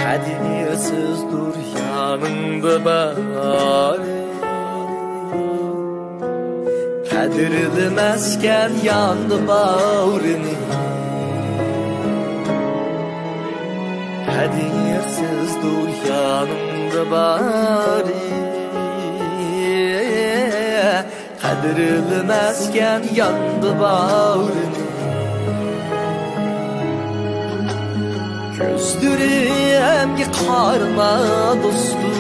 Hadiyasızdır yanımda bari, kadirlemezken yandı bağrını. Hadiyasızdır yanımda bari, kadirlemezken yandı bağrını. Gözlerimge karma dostum,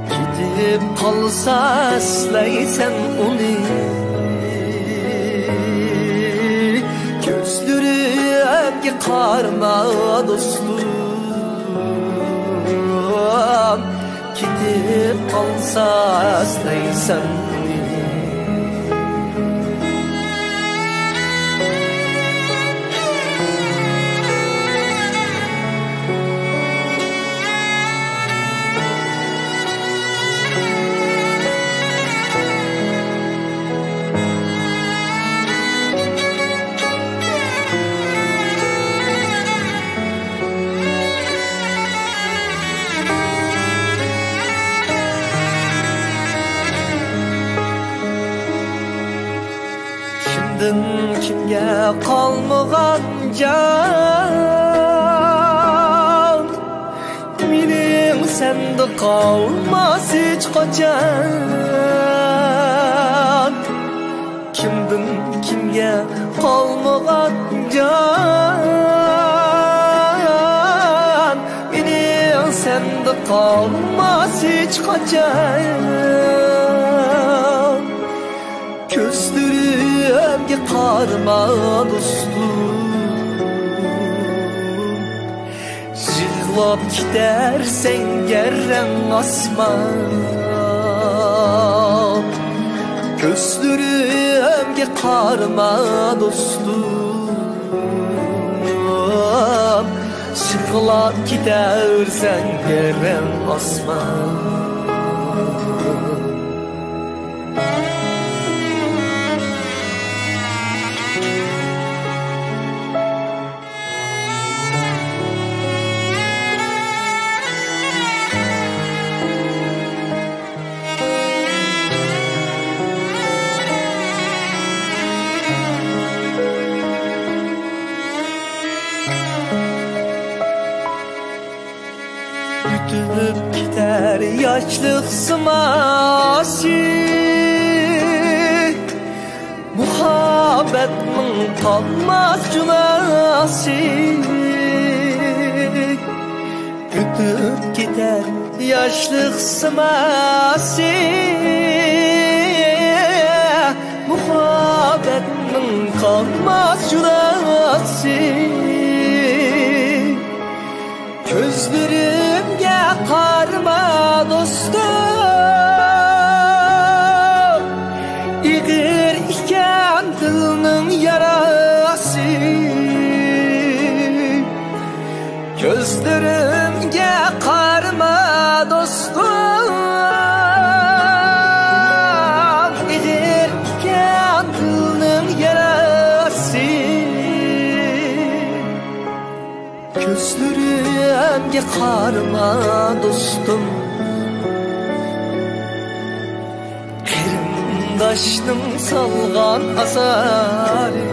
gidip kalsa eslaysen onu. Gözlerimge karma dostum, gidip kalsa eslaysen onu. Kimge kalmagan can, mening sende kalmaz hiç kaçan. Kimge kalmagan can, mening sende kalmaz hiç kaçan. Gözlerimge karma dostum, yığlap gidersen gerren asman. Gözlerimge karma dostum, yığlap gidersen gerren asman. Ütüp gider yaşlık sıması, muhabbetmin kalmaz cülası. Ütüp gider yaşlık sıması, muhabbetmin kalmaz cülası. Gözlerimge karma dostum, İğir iken dilinin yarası. Gözlerimge karma dostum, İğir iken dilinin yarası. Gözlerimge karma dostum, qarindoshning salgan azarı.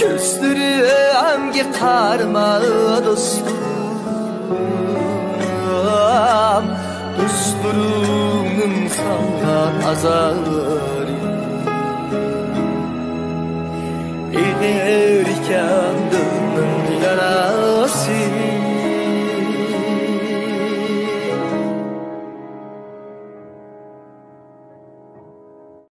Gözlerimge karma dostum, dostlarımın salgan azarı.